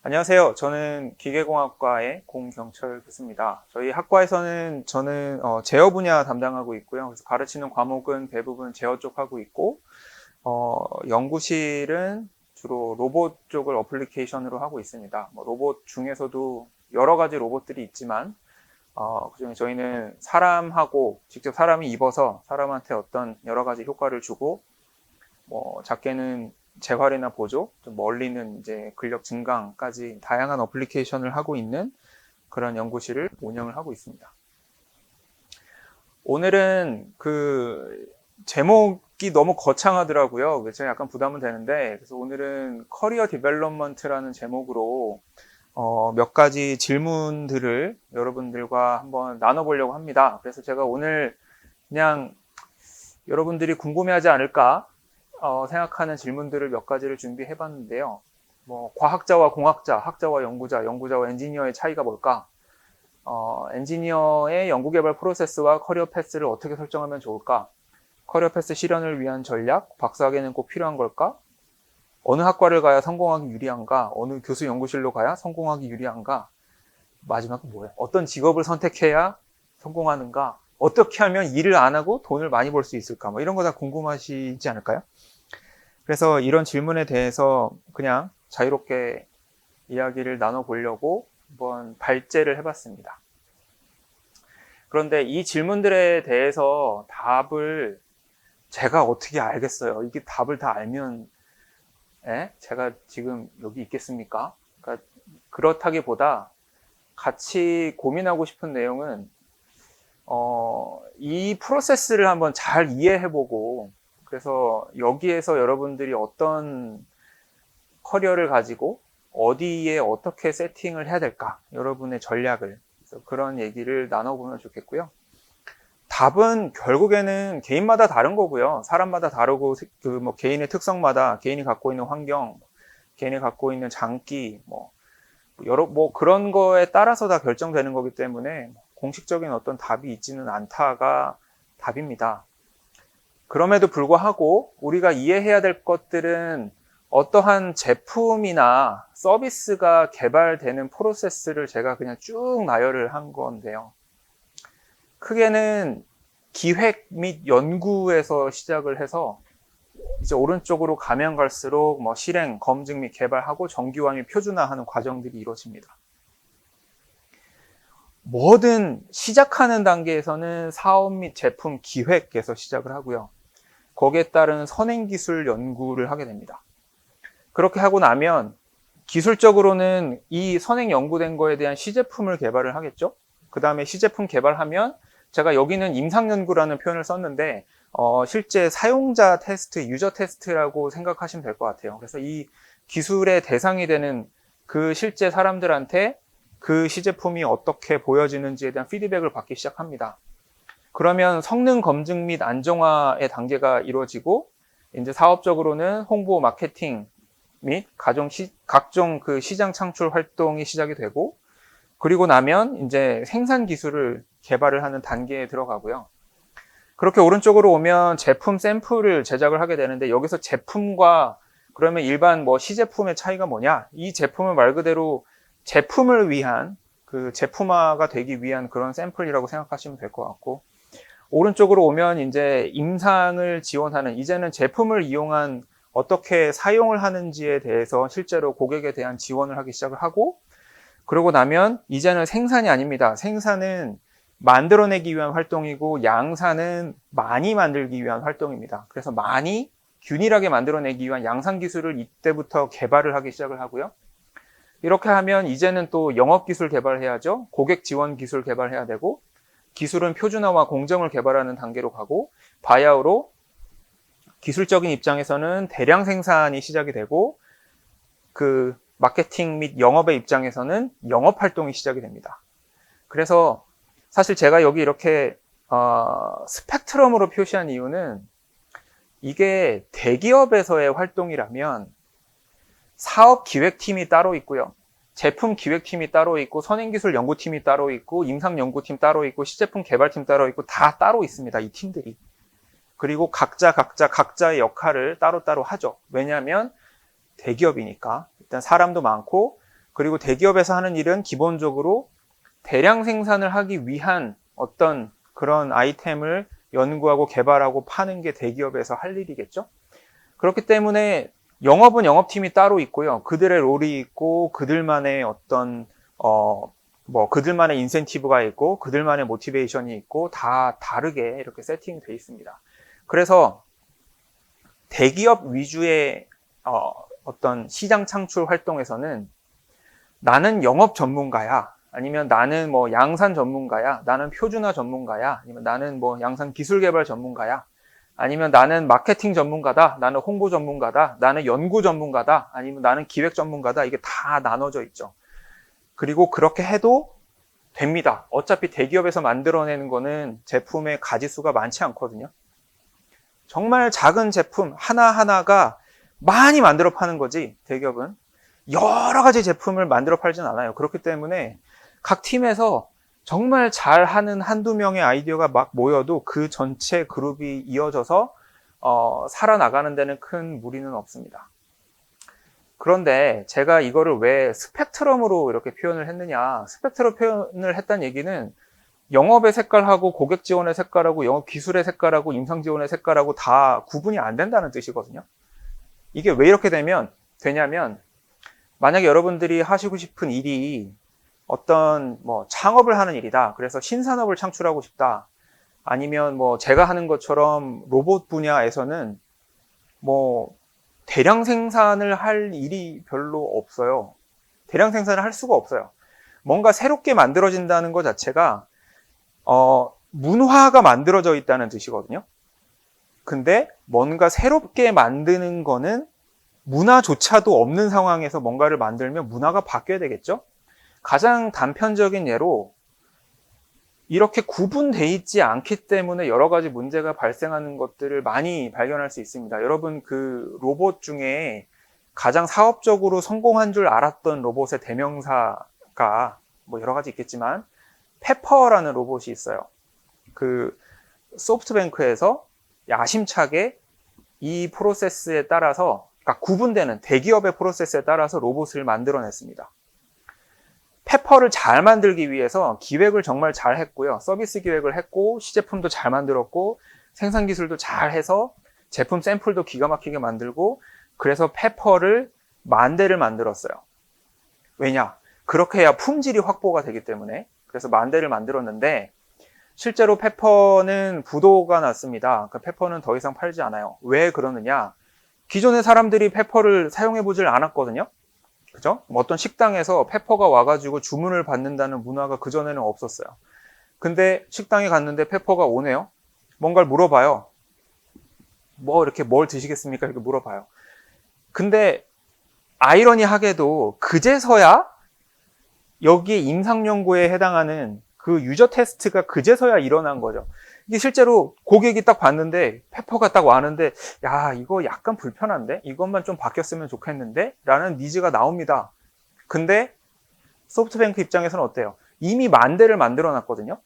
안녕하세요. 저는 기계공학과의 공경철 교수입니다. 저희 학과에서는 저는 제어 분야 담당하고 있고요. 그래서 가르치는 과목은 대부분 제어 쪽 하고 있고, 연구실은 주로 로봇 쪽을 어플리케이션으로 하고 있습니다. 로봇 중에서도 여러 가지 로봇들이 있지만, 그중에 저희는 사람하고 직접 사람이 입어서 사람한테 어떤 여러 가지 효과를 주고, 작게는 재활이나 보조, 좀 멀리는 이제 근력 증강까지 다양한 어플리케이션을 하고 있는 그런 연구실을 운영을 하고 있습니다. 오늘은 그 제목이 너무 거창하더라고요. 그래서 약간 부담은 되는데, 그래서 오늘은 커리어 디벨롭먼트라는 제목으로 몇 가지 질문들을 여러분들과 한번 나눠보려고 합니다. 그래서 제가 오늘 그냥 여러분들이 궁금해하지 않을까 생각하는 질문들을 몇 가지를 준비해 봤는데요. 과학자와 공학자, 학자와 연구자, 연구자와 엔지니어의 차이가 뭘까? 엔지니어의 연구개발 프로세스와 커리어 패스를 어떻게 설정하면 좋을까? 커리어 패스 실현을 위한 전략, 박사학위는 꼭 필요한 걸까? 어느 학과를 가야 성공하기 유리한가? 어느 교수 연구실로 가야 성공하기 유리한가? 마지막은 뭐예요? 어떤 직업을 선택해야 성공하는가? 어떻게 하면 일을 안 하고 돈을 많이 벌 수 있을까? 이런 거 다 궁금하시지 않을까요? 그래서 이런 질문에 대해서 그냥 자유롭게 이야기를 나눠보려고 한번 발제를 해봤습니다. 그런데 이 질문들에 대해서 답을 제가 어떻게 알겠어요? 이게 답을 다 알면 제가 지금 여기 있겠습니까? 그러니까 그렇다기보다 같이 고민하고 싶은 내용은 이 프로세스를 한번 잘 이해해보고, 그래서 여기에서 여러분들이 어떤 커리어를 가지고 어디에 어떻게 세팅을 해야 될까, 여러분의 전략을, 그래서 그런 얘기를 나눠보면 좋겠고요. 답은 결국에는 개인마다 다른 거고요. 사람마다 다르고, 개인의 특성마다, 개인이 갖고 있는 환경, 개인이 갖고 있는 장기, 그런 거에 따라서 다 결정되는 거기 때문에 공식적인 어떤 답이 있지는 않다가 답입니다. 그럼에도 불구하고 우리가 이해해야 될 것들은 어떠한 제품이나 서비스가 개발되는 프로세스를 제가 그냥 쭉 나열을 한 건데요. 크게는 기획 및 연구에서 시작을 해서 이제 오른쪽으로 가면 갈수록 실행, 검증 및 개발하고 정기화 및 표준화하는 과정들이 이루어집니다. 뭐든 시작하는 단계에서는 사업 및 제품 기획에서 시작을 하고요. 거기에 따른 선행기술 연구를 하게 됩니다. 그렇게 하고 나면 기술적으로는 이 선행 연구된 거에 대한 시제품을 개발을 하겠죠. 그 다음에 시제품 개발하면, 제가 여기는 임상연구라는 표현을 썼는데 실제 사용자 테스트, 유저 테스트라고 생각하시면 될 것 같아요. 그래서 이 기술의 대상이 되는 그 실제 사람들한테 그 시제품이 어떻게 보여지는지에 대한 피드백을 받기 시작합니다. 그러면 성능 검증 및 안정화의 단계가 이루어지고, 이제 사업적으로는 홍보, 마케팅 및 각종 그 시장 창출 활동이 시작이 되고, 그리고 나면 이제 생산 기술을 개발을 하는 단계에 들어가고요. 그렇게 오른쪽으로 오면 제품 샘플을 제작을 하게 되는데, 여기서 제품과 그러면 일반 시제품의 차이가 뭐냐? 이 제품을 말 그대로 제품을 위한, 그 제품화가 되기 위한 그런 샘플이라고 생각하시면 될 것 같고, 오른쪽으로 오면 이제 임상을 지원하는, 이제는 제품을 이용한 어떻게 사용을 하는지에 대해서 실제로 고객에 대한 지원을 하기 시작을 하고, 그러고 나면 이제는 생산이 아닙니다. 생산은 만들어내기 위한 활동이고, 양산은 많이 만들기 위한 활동입니다. 그래서 많이 균일하게 만들어내기 위한 양산 기술을 이때부터 개발을 하기 시작을 하고요. 이렇게 하면 이제는 또 영업기술 개발해야죠. 고객 지원 기술 개발해야 되고, 기술은 표준화와 공정을 개발하는 단계로 가고, 바이아우로 기술적인 입장에서는 대량 생산이 시작이 되고, 그 마케팅 및 영업의 입장에서는 영업 활동이 시작이 됩니다. 그래서 사실 제가 여기 이렇게 스펙트럼으로 표시한 이유는, 이게 대기업에서의 활동이라면 사업 기획팀이 따로 있고요. 제품 기획팀이 따로 있고, 선행기술 연구팀이 따로 있고, 임상연구팀 따로 있고, 시제품 개발팀 따로 있고, 다 따로 있습니다. 이 팀들이. 그리고 각자의 역할을 따로따로 하죠. 왜냐하면 대기업이니까 일단 사람도 많고, 그리고 대기업에서 하는 일은 기본적으로 대량 생산을 하기 위한 어떤 그런 아이템을 연구하고 개발하고 파는 게 대기업에서 할 일이겠죠. 그렇기 때문에 영업은 영업팀이 따로 있고요. 그들의 롤이 있고 그들만의 어떤 그들만의 인센티브가 있고 그들만의 모티베이션이 있고 다 다르게 이렇게 세팅돼 있습니다. 그래서 대기업 위주의 어떤 시장 창출 활동에서는 나는 영업 전문가야, 아니면 나는 뭐 양산 전문가야, 나는 표준화 전문가야, 아니면 나는 뭐 양산 기술 개발 전문가야, 아니면 나는 마케팅 전문가다, 나는 홍보 전문가다, 나는 연구 전문가다, 아니면 나는 기획 전문가다. 이게 다 나눠져 있죠. 그리고 그렇게 해도 됩니다. 어차피 대기업에서 만들어내는 거는 제품의 가지수가 많지 않거든요. 정말 작은 제품 하나하나가 많이 만들어 파는 거지, 대기업은 여러 가지 제품을 만들어 팔진 않아요. 그렇기 때문에 각 팀에서 정말 잘하는 한두 명의 아이디어가 막 모여도 그 전체 그룹이 이어져서 살아나가는 데는 큰 무리는 없습니다. 그런데 제가 이거를 왜 스펙트럼으로 이렇게 표현을 했느냐, 스펙트럼 표현을 했다는 얘기는 영업의 색깔하고 고객 지원의 색깔하고 영업 기술의 색깔하고 임상 지원의 색깔하고 다 구분이 안 된다는 뜻이거든요. 이게 왜 이렇게 되냐면 만약에 여러분들이 하시고 싶은 일이 어떤 창업을 하는 일이다. 그래서 신산업을 창출하고 싶다. 아니면 제가 하는 것처럼 로봇 분야에서는 대량 생산을 할 일이 별로 없어요. 대량 생산을 할 수가 없어요. 뭔가 새롭게 만들어진다는 것 자체가 문화가 만들어져 있다는 뜻이거든요. 근데 뭔가 새롭게 만드는 거는 문화조차도 없는 상황에서 뭔가를 만들면 문화가 바뀌어야 되겠죠? 가장 단편적인 예로 이렇게 구분되어 있지 않기 때문에 여러 가지 문제가 발생하는 것들을 많이 발견할 수 있습니다. 여러분, 그 로봇 중에 가장 사업적으로 성공한 줄 알았던 로봇의 대명사가 여러 가지 있겠지만 페퍼라는 로봇이 있어요. 그 소프트뱅크에서 야심차게 이 프로세스에 따라서, 그러니까 구분되는 대기업의 프로세스에 따라서 로봇을 만들어냈습니다. 페퍼를 잘 만들기 위해서 기획을 정말 잘 했고요. 서비스 기획을 했고, 시제품도 잘 만들었고, 생산 기술도 잘 해서 제품 샘플도 기가 막히게 만들고, 그래서 페퍼를 10,000대를 만들었어요. 왜냐? 그렇게 해야 품질이 확보가 되기 때문에. 그래서 10,000대를 만들었는데, 실제로 페퍼는 부도가 났습니다. 그 페퍼는 더 이상 팔지 않아요. 왜 그러느냐? 기존의 사람들이 페퍼를 사용해보질 않았거든요. 그죠? 어떤 식당에서 페퍼가 와가지고 주문을 받는다는 문화가 그전에는 없었어요. 근데 식당에 갔는데 페퍼가 오네요. 뭔가를 물어봐요. 이렇게 뭘 드시겠습니까? 이렇게 물어봐요. 근데 아이러니하게도 그제서야 여기에 임상연구에 해당하는 그 유저 테스트가 그제서야 일어난 거죠. 이게 실제로 고객이 딱 봤는데 페퍼가 딱 왔는데 야, 이거 약간 불편한데? 이것만 좀 바뀌었으면 좋겠는데? 라는 니즈가 나옵니다. 근데 소프트뱅크 입장에서는 어때요? 이미 10,000대를 만들어 놨거든요.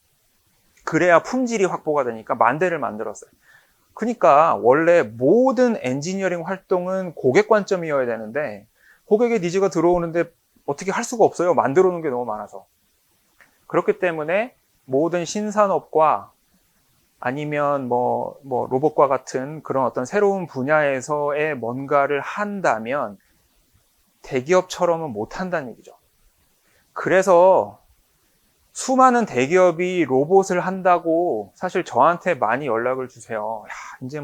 그래야 품질이 확보가 되니까 10,000대를 만들었어요. 그러니까 원래 모든 엔지니어링 활동은 고객 관점이어야 되는데 고객의 니즈가 들어오는데 어떻게 할 수가 없어요. 만들어 놓은 게 너무 많아서. 그렇기 때문에 모든 신산업과 아니면 로봇과 같은 그런 어떤 새로운 분야에서의 뭔가를 한다면 대기업처럼은 못한다는 얘기죠. 그래서 수많은 대기업이 로봇을 한다고 사실 저한테 많이 연락을 주세요. 야, 이제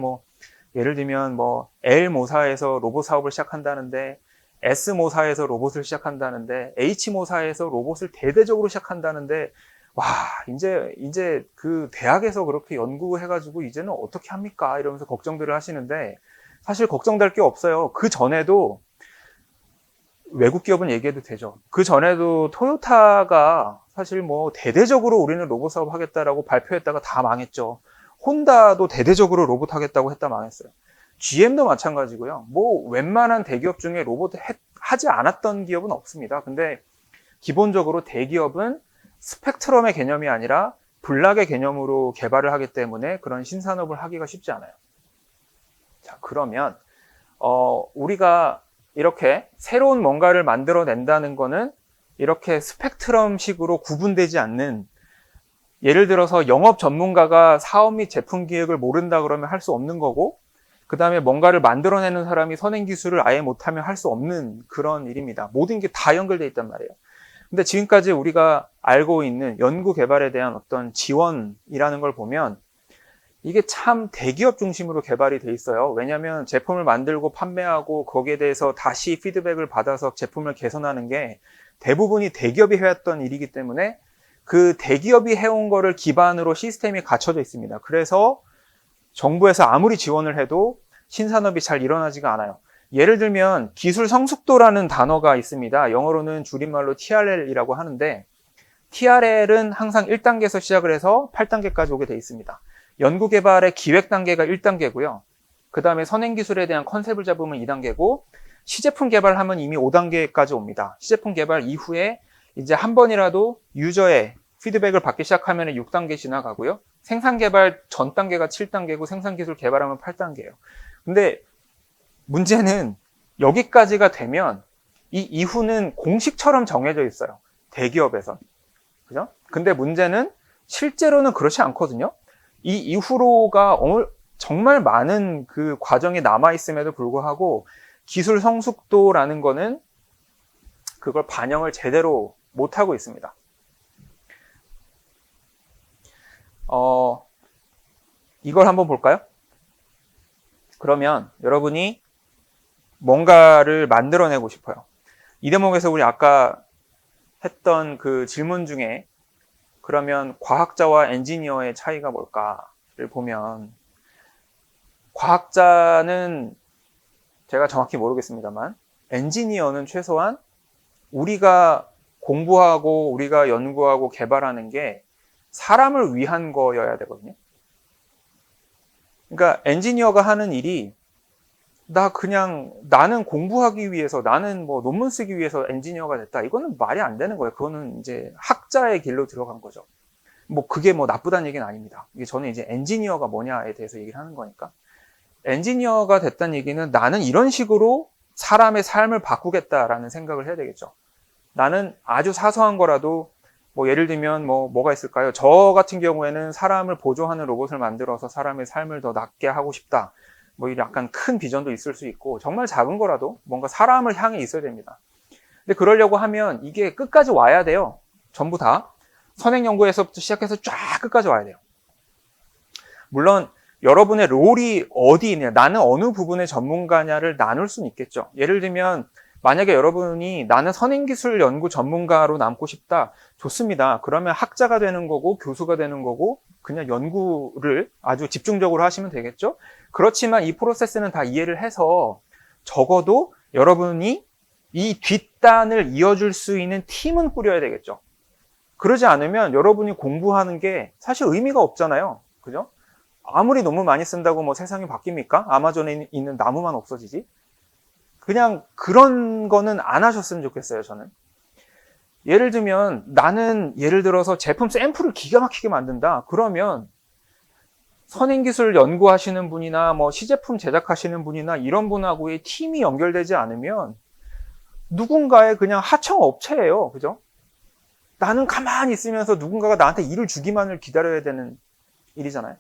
예를 들면 L모사에서 로봇 사업을 시작한다는데, S모사에서 로봇을 시작한다는데, H모사에서 로봇을 대대적으로 시작한다는데, 와, 이제 그 대학에서 그렇게 연구해가지고 이제는 어떻게 합니까? 이러면서 걱정들을 하시는데, 사실 걱정될 게 없어요. 그 전에도, 외국 기업은 얘기해도 되죠. 그 전에도 토요타가 사실 대대적으로 우리는 로봇 사업 하겠다라고 발표했다가 다 망했죠. 혼다도 대대적으로 로봇 하겠다고 했다 망했어요. GM도 마찬가지고요. 웬만한 대기업 중에 로봇 하지 않았던 기업은 없습니다. 근데 기본적으로 대기업은 스펙트럼의 개념이 아니라 블락의 개념으로 개발을 하기 때문에 그런 신산업을 하기가 쉽지 않아요. 자, 그러면 우리가 이렇게 새로운 뭔가를 만들어낸다는 거는 이렇게 스펙트럼식으로 구분되지 않는, 예를 들어서 영업 전문가가 사업 및 제품 기획을 모른다 그러면 할 수 없는 거고, 그 다음에 뭔가를 만들어내는 사람이 선행기술을 아예 못하면 할 수 없는 그런 일입니다. 모든 게 다 연결되어 있단 말이에요. 근데 지금까지 우리가 알고 있는 연구 개발에 대한 어떤 지원이라는 걸 보면 이게 참 대기업 중심으로 개발이 돼 있어요. 왜냐하면 제품을 만들고 판매하고 거기에 대해서 다시 피드백을 받아서 제품을 개선하는 게 대부분이 대기업이 해왔던 일이기 때문에 그 대기업이 해온 거를 기반으로 시스템이 갖춰져 있습니다. 그래서 정부에서 아무리 지원을 해도 신산업이 잘 일어나지가 않아요. 예를 들면 기술 성숙도라는 단어가 있습니다. 영어로는 줄임말로 TRL이라고 하는데, TRL은 항상 1단계에서 시작을 해서 8단계까지 오게 돼 있습니다. 연구개발의 기획 단계가 1단계고요. 그 다음에 선행기술에 대한 컨셉을 잡으면 2단계고, 시제품 개발하면 이미 5단계까지 옵니다. 시제품 개발 이후에 이제 한 번이라도 유저의 피드백을 받기 시작하면 6단계 지나가고요. 생산 개발 전 단계가 7단계고 생산기술 개발하면 8단계예요. 근데 문제는 여기까지가 되면 이 이후는 공식처럼 정해져 있어요. 대기업에선. 그죠? 근데 문제는 실제로는 그렇지 않거든요. 이 이후로가 정말 많은 그 과정이 남아있음에도 불구하고 기술 성숙도라는 거는 그걸 반영을 제대로 못하고 있습니다. 이걸 한번 볼까요? 그러면 여러분이 뭔가를 만들어내고 싶어요. 이 대목에서 우리 아까 했던 그 질문 중에 그러면 과학자와 엔지니어의 차이가 뭘까를 보면, 과학자는 제가 정확히 모르겠습니다만 엔지니어는 최소한 우리가 공부하고 우리가 연구하고 개발하는 게 사람을 위한 거여야 되거든요. 그러니까 엔지니어가 하는 일이 나는 공부하기 위해서, 나는 뭐 논문 쓰기 위해서 엔지니어가 됐다. 이거는 말이 안 되는 거예요. 그거는 이제 학자의 길로 들어간 거죠. 뭐 그게 뭐 나쁘다는 얘기는 아닙니다. 이게 저는 이제 엔지니어가 뭐냐에 대해서 얘기를 하는 거니까. 엔지니어가 됐다는 얘기는 나는 이런 식으로 사람의 삶을 바꾸겠다라는 생각을 해야 되겠죠. 나는 아주 사소한 거라도 뭐 예를 들면 뭐가 있을까요? 저 같은 경우에는 사람을 보조하는 로봇을 만들어서 사람의 삶을 더 낫게 하고 싶다. 뭐 약간 큰 비전도 있을 수 있고, 정말 작은 거라도 뭔가 사람을 향해 있어야 됩니다. 근데 그러려고 하면 이게 끝까지 와야 돼요. 전부 다. 선행연구에서부터 시작해서 쫙 끝까지 와야 돼요. 물론 여러분의 롤이 어디 있냐, 나는 어느 부분의 전문가냐를 나눌 수는 있겠죠. 예를 들면 만약에 여러분이 나는 선행기술 연구 전문가로 남고 싶다. 좋습니다. 그러면 학자가 되는 거고 교수가 되는 거고 그냥 연구를 아주 집중적으로 하시면 되겠죠. 그렇지만 이 프로세스는 다 이해를 해서 적어도 여러분이 이 뒷단을 이어줄 수 있는 팀은 꾸려야 되겠죠. 그러지 않으면 여러분이 공부하는 게 사실 의미가 없잖아요. 그죠? 아무리 논문 많이 쓴다고 뭐 세상이 바뀝니까? 아마존에 있는 나무만 없어지지? 그냥 그런 거는 안 하셨으면 좋겠어요, 저는. 예를 들면 나는 예를 들어서 제품 샘플을 기가 막히게 만든다. 그러면 선행기술 연구하시는 분이나 뭐 시제품 제작하시는 분이나 이런 분하고의 팀이 연결되지 않으면 누군가의 그냥 하청업체예요. 그죠? 나는 가만히 있으면서 누군가가 나한테 일을 주기만을 기다려야 되는 일이잖아요.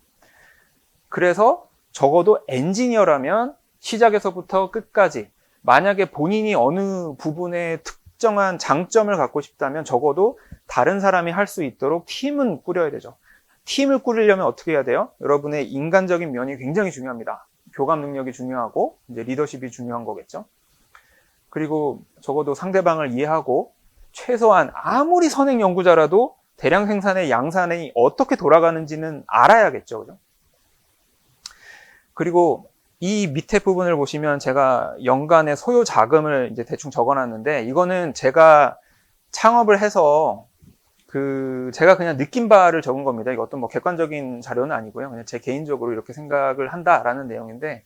그래서 적어도 엔지니어라면 시작에서부터 끝까지 만약에 본인이 어느 부분에 특정한 장점을 갖고 싶다면 적어도 다른 사람이 할 수 있도록 팀은 꾸려야 되죠. 팀을 꾸리려면 어떻게 해야 돼요? 여러분의 인간적인 면이 굉장히 중요합니다. 교감 능력이 중요하고 이제 리더십이 중요한 거겠죠. 그리고 적어도 상대방을 이해하고 최소한 아무리 선행 연구자라도 대량 생산의 양산이 어떻게 돌아가는지는 알아야겠죠. 그죠? 그리고 이 밑에 부분을 보시면 제가 연간의 소요 자금을 이제 대충 적어놨는데, 이거는 제가 창업을 해서 제가 그냥 느낀 바를 적은 겁니다. 이거 어떤 뭐 객관적인 자료는 아니고요. 그냥 제 개인적으로 이렇게 생각을 한다라는 내용인데,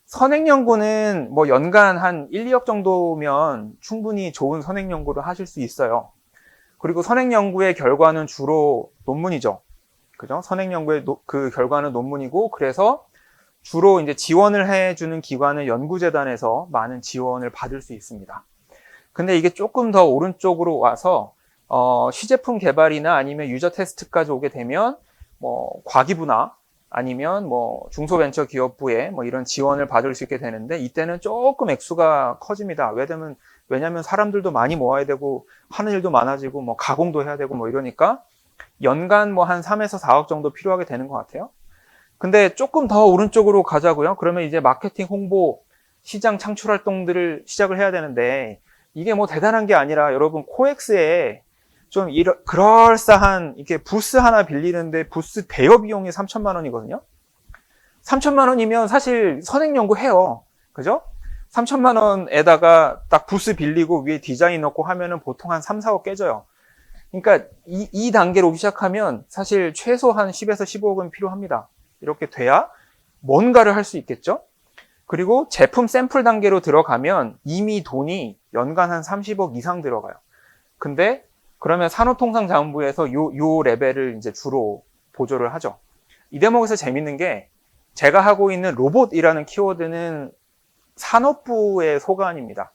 선행 연구는 뭐 연간 한 1, 2억 정도면 충분히 좋은 선행 연구를 하실 수 있어요. 그리고 선행 연구의 결과는 주로 논문이죠. 그죠? 선행 연구의 그 결과는 논문이고, 그래서 주로 이제 지원을 해주는 기관은 연구재단에서 많은 지원을 받을 수 있습니다. 근데 이게 조금 더 오른쪽으로 와서 시제품 개발이나 아니면 유저 테스트까지 오게 되면 뭐 과기부나 아니면 뭐 중소벤처기업부에 뭐 이런 지원을 받을 수 있게 되는데, 이때는 조금 액수가 커집니다. 왜냐면 사람들도 많이 모아야 되고 하는 일도 많아지고 뭐 가공도 해야 되고 뭐 이러니까 연간 뭐 한 3에서 4억 정도 필요하게 되는 것 같아요. 근데 조금 더 오른쪽으로 가자고요. 그러면 이제 마케팅, 홍보, 시장 창출 활동들을 시작을 해야 되는데, 이게 뭐 대단한 게 아니라 여러분 코엑스에 좀 그럴싸한 이렇게 부스 하나 빌리는데 부스 대여 비용이 3천만 원이거든요. 3천만 원이면 사실 선행 연구 해요. 그죠? 3천만 원에다가 딱 부스 빌리고 위에 디자인 넣고 하면은 보통 한 3, 4억 깨져요. 그러니까 이 단계로 오기 시작하면 사실 최소 한 10에서 15억은 필요합니다. 이렇게 돼야 뭔가를 할 수 있겠죠? 그리고 제품 샘플 단계로 들어가면 이미 돈이 연간 한 30억 이상 들어가요. 근데 그러면 산업통상자원부에서 요 레벨을 이제 주로 보조를 하죠. 이 대목에서 재밌는 게, 제가 하고 있는 로봇이라는 키워드는 산업부의 소관입니다.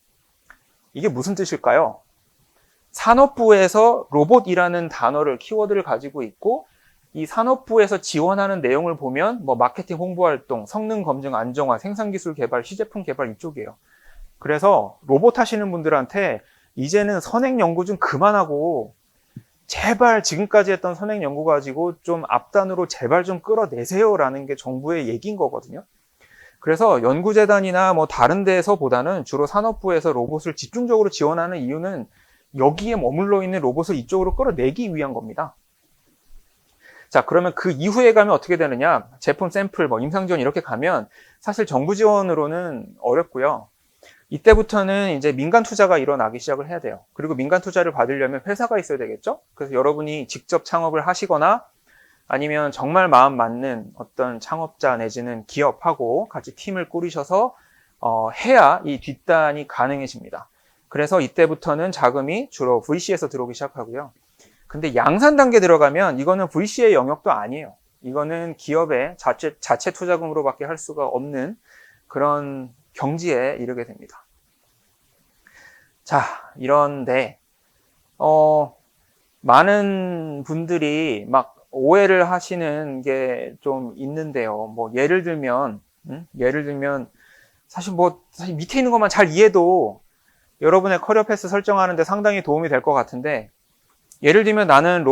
이게 무슨 뜻일까요? 산업부에서 로봇이라는 단어를, 키워드를 가지고 있고, 이 산업부에서 지원하는 내용을 보면 뭐 마케팅, 홍보활동, 성능 검증, 안정화, 생산기술 개발, 시제품 개발 이쪽이에요. 그래서 로봇 하시는 분들한테 이제는 선행 연구 좀 그만하고 제발 지금까지 했던 선행 연구 가지고 좀 앞단으로 제발 좀 끌어내세요라는 게 정부의 얘기인 거거든요. 그래서 연구재단이나 뭐 다른 데에서보다는 주로 산업부에서 로봇을 집중적으로 지원하는 이유는 여기에 머물러 있는 로봇을 이쪽으로 끌어내기 위한 겁니다. 자, 그러면 그 이후에 가면 어떻게 되느냐? 제품 샘플, 뭐 임상지원 이렇게 가면 사실 정부 지원으로는 어렵고요. 이때부터는 이제 민간 투자가 일어나기 시작을 해야 돼요. 그리고 민간 투자를 받으려면 회사가 있어야 되겠죠? 그래서 여러분이 직접 창업을 하시거나 아니면 정말 마음 맞는 어떤 창업자 내지는 기업하고 같이 팀을 꾸리셔서 해야 이 뒷단이 가능해집니다. 그래서 이때부터는 자금이 주로 VC에서 들어오기 시작하고요. 근데 양산 단계 들어가면 이거는 VC의 영역도 아니에요. 이거는 기업의 자체 투자금으로밖에 할 수가 없는 그런 경지에 이르게 됩니다. 자, 이런데 많은 분들이 막 오해를 하시는 게 좀 있는데요. 뭐 예를 들면 사실 밑에 있는 것만 잘 이해도 여러분의 커리어 패스 설정하는데 상당히 도움이 될 것 같은데, 예를 들면 나는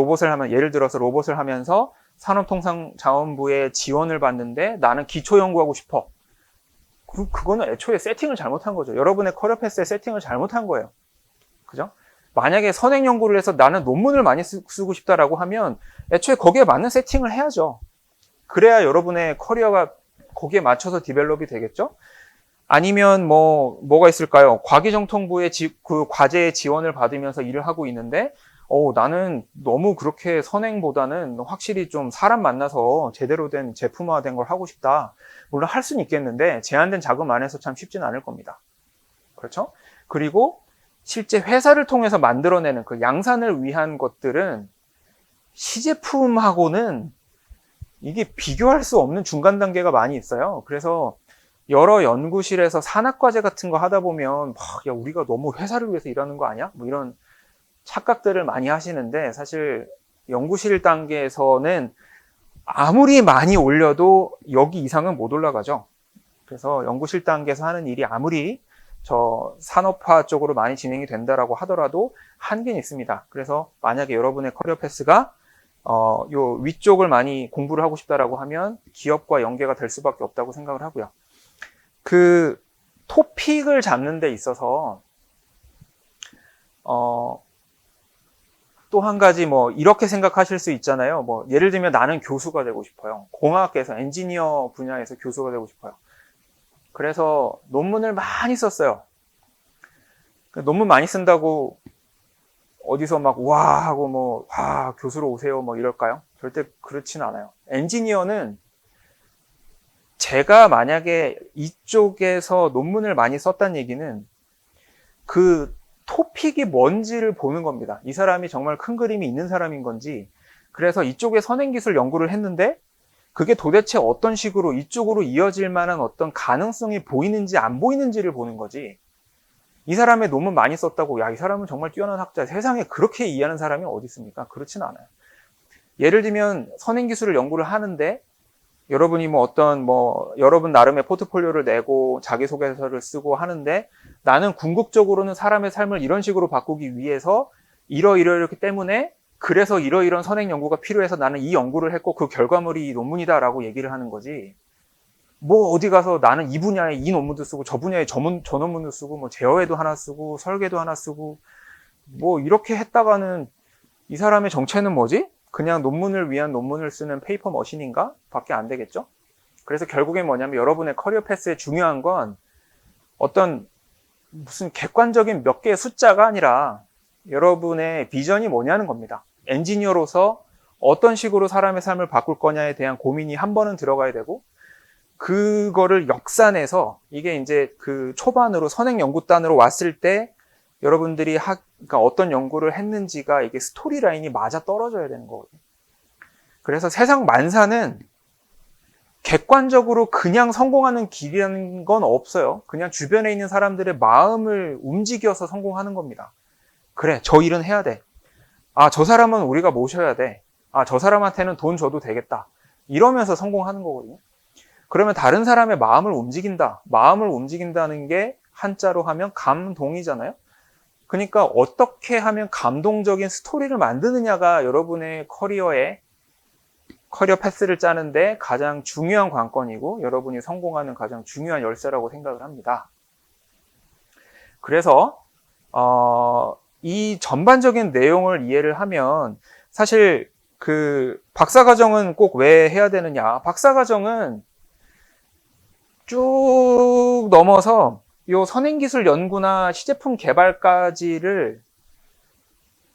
예를 들어서 로봇을 하면서 산업통상자원부의 지원을 받는데 나는 기초연구하고 싶어. 그거는 애초에 세팅을 잘못한 거죠. 여러분의 커리어 패스에 세팅을 잘못한 거예요. 그죠? 만약에 선행연구를 해서 나는 논문을 많이 쓰고 싶다라고 하면 애초에 거기에 맞는 세팅을 해야죠. 그래야 여러분의 커리어가 거기에 맞춰서 디벨롭이 되겠죠? 아니면 뭐가 있을까요? 과기정통부의 그 과제의 지원을 받으면서 일을 하고 있는데, 나는 너무 그렇게 선행보다는 확실히 좀 사람 만나서 제대로 된 제품화된 걸 하고 싶다. 물론 할 수는 있겠는데 제한된 자금 안에서 참 쉽지는 않을 겁니다. 그렇죠? 그리고 실제 회사를 통해서 만들어내는 그 양산을 위한 것들은 시제품하고는 이게 비교할 수 없는 중간 단계가 많이 있어요. 그래서 여러 연구실에서 산학과제 같은 거 하다 보면 야, 우리가 너무 회사를 위해서 일하는 거 아니야? 뭐 이런 착각들을 많이 하시는데, 사실 연구실 단계에서는 아무리 많이 올려도 여기 이상은 못 올라가죠. 그래서 연구실 단계에서 하는 일이 아무리 저 산업화 쪽으로 많이 진행이 된다라고 하더라도 한계는 있습니다. 그래서 만약에 여러분의 커리어 패스가 요 위쪽을 많이 공부를 하고 싶다라고 하면 기업과 연계가 될 수밖에 없다고 생각을 하고요. 그 토픽을 잡는 데 있어서 또 한 가지 이렇게 생각하실 수 있잖아요. 예를 들면 나는 교수가 되고 싶어요. 공학에서 엔지니어 분야에서 교수가 되고 싶어요. 그래서 논문을 많이 썼어요. 논문 많이 쓴다고 어디서 막 와 하고 교수로 오세요 이럴까요? 절대 그렇지는 않아요. 엔지니어는 제가 만약에 이쪽에서 논문을 많이 썼다는 얘기는 그 토픽이 뭔지를 보는 겁니다. 이 사람이 정말 큰 그림이 있는 사람인 건지, 그래서 이쪽에 선행기술 연구를 했는데 그게 도대체 어떤 식으로 이쪽으로 이어질 만한 어떤 가능성이 보이는지 안 보이는지를 보는 거지, 이 사람의 논문 많이 썼다고 야, 이 사람은 정말 뛰어난 학자, 세상에 그렇게 이해하는 사람이 어디 있습니까? 그렇진 않아요. 예를 들면 선행기술을 연구를 하는데 여러분이 여러분 나름의 포트폴리오를 내고 자기소개서를 쓰고 하는데 나는 궁극적으로는 사람의 삶을 이런 식으로 바꾸기 위해서 이러이러이렇기 때문에 그래서 이러이런 선행 연구가 필요해서 나는 이 연구를 했고 그 결과물이 이 논문이다라고 얘기를 하는 거지. 뭐 어디 가서 나는 이 분야에 이 논문도 쓰고 저 분야에 저 논문도 쓰고 뭐 제어회도 하나 쓰고 설계도 하나 쓰고 뭐 이렇게 했다가는 이 사람의 정체는 뭐지? 그냥 논문을 위한 논문을 쓰는 페이퍼 머신인가? 밖에 안 되겠죠? 그래서 결국엔 뭐냐면 여러분의 커리어 패스에 중요한 건 어떤 무슨 객관적인 몇 개의 숫자가 아니라 여러분의 비전이 뭐냐는 겁니다. 엔지니어로서 어떤 식으로 사람의 삶을 바꿀 거냐에 대한 고민이 한 번은 들어가야 되고 그거를 역산해서 이게 이제 그 초반으로 선행 연구단으로 왔을 때 여러분들이 그러니까 어떤 연구를 했는지가 이게 스토리 라인이 맞아 떨어져야 되는 거거든요. 그래서 세상 만사는 객관적으로 그냥 성공하는 길이라는 건 없어요. 그냥 주변에 있는 사람들의 마음을 움직여서 성공하는 겁니다. 그래, 저 일은 해야 돼. 아, 저 사람은 우리가 모셔야 돼. 아, 저 사람한테는 돈 줘도 되겠다. 이러면서 성공하는 거거든요. 그러면 다른 사람의 마음을 움직인다. 마음을 움직인다는 게 한자로 하면 감동이잖아요. 그러니까 어떻게 하면 감동적인 스토리를 만드느냐가 여러분의 커리어 패스를 짜는데 가장 중요한 관건이고 여러분이 성공하는 가장 중요한 열쇠라고 생각을 합니다. 그래서 이 전반적인 내용을 이해를 하면 사실 그 박사과정은 꼭 왜 해야 되느냐. 박사과정은 쭉 넘어서 요 선행기술 연구나 시제품 개발까지를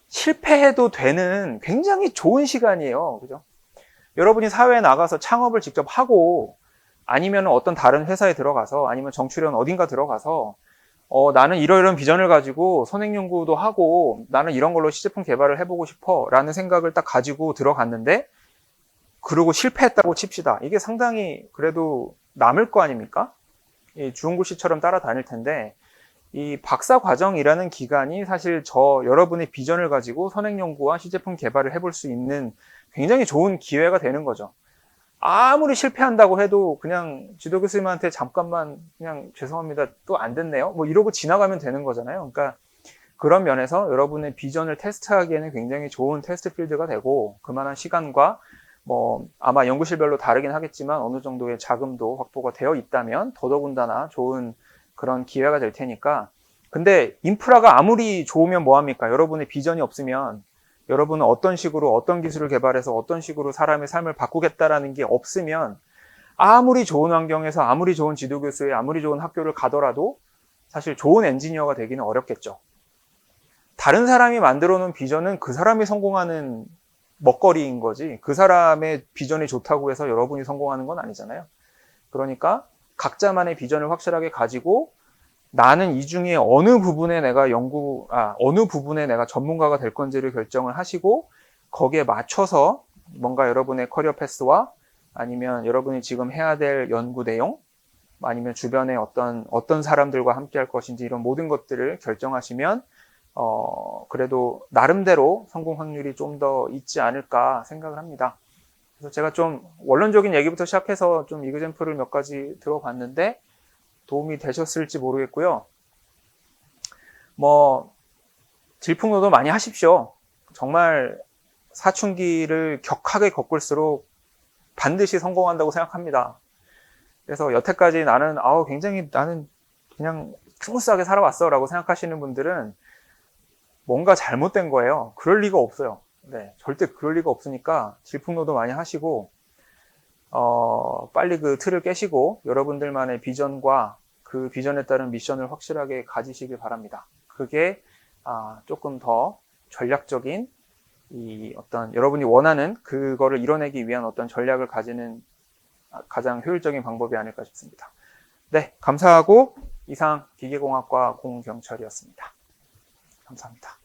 실패해도 되는 굉장히 좋은 시간이에요. 그죠? 여러분이 사회에 나가서 창업을 직접 하고 아니면 어떤 다른 회사에 들어가서 아니면 정출연 어딘가 들어가서 나는 이러이러한 비전을 가지고 선행연구도 하고 나는 이런 걸로 시제품 개발을 해보고 싶어 라는 생각을 딱 가지고 들어갔는데 그러고 실패했다고 칩시다. 이게 상당히 그래도 남을 거 아닙니까? 이 주홍글씨처럼 따라다닐 텐데 이 박사과정이라는 기간이 사실 여러분의 비전을 가지고 선행연구와 시제품 개발을 해볼 수 있는 굉장히 좋은 기회가 되는 거죠. 아무리 실패한다고 해도 그냥 지도 교수님한테 잠깐만 그냥 죄송합니다. 또 안 됐네요. 뭐 이러고 지나가면 되는 거잖아요. 그러니까 그런 면에서 여러분의 비전을 테스트하기에는 굉장히 좋은 테스트 필드가 되고 그만한 시간과 뭐 아마 연구실별로 다르긴 하겠지만 어느 정도의 자금도 확보가 되어 있다면 더더군다나 좋은 그런 기회가 될 테니까. 근데 인프라가 아무리 좋으면 뭐합니까? 여러분의 비전이 없으면 여러분은 어떤 식으로 어떤 기술을 개발해서 어떤 식으로 사람의 삶을 바꾸겠다라는 게 없으면 아무리 좋은 환경에서 아무리 좋은 지도교수에 아무리 좋은 학교를 가더라도 사실 좋은 엔지니어가 되기는 어렵겠죠. 다른 사람이 만들어 놓은 비전은 그 사람이 성공하는 먹거리인 거지 그 사람의 비전이 좋다고 해서 여러분이 성공하는 건 아니잖아요. 그러니까 각자만의 비전을 확실하게 가지고 나는 이 중에 어느 부분에 내가 전문가가 될 건지를 결정을 하시고 거기에 맞춰서 뭔가 여러분의 커리어 패스와 아니면 여러분이 지금 해야 될 연구 내용 아니면 주변에 어떤 사람들과 함께 할 것인지 이런 모든 것들을 결정하시면 그래도 나름대로 성공 확률이 좀 더 있지 않을까 생각을 합니다. 그래서 제가 좀 원론적인 얘기부터 시작해서 좀 이그젬플을 몇 가지 들어봤는데 도움이 되셨을지 모르겠고요. 뭐 질풍노도 많이 하십시오. 정말 사춘기를 격하게 겪을수록 반드시 성공한다고 생각합니다. 그래서 여태까지 나는 그냥 스무스하게 살아왔어 라고 생각하시는 분들은 뭔가 잘못된 거예요. 그럴 리가 없어요. 네, 절대 그럴 리가 없으니까 질풍노도 많이 하시고 빨리 그 틀을 깨시고 여러분들만의 비전과 그 비전에 따른 미션을 확실하게 가지시길 바랍니다. 그게 조금 더 전략적인 어떤 여러분이 원하는 그거를 이뤄내기 위한 어떤 전략을 가지는 가장 효율적인 방법이 아닐까 싶습니다. 네, 감사하고 이상 기계공학과 공경철이었습니다. 감사합니다.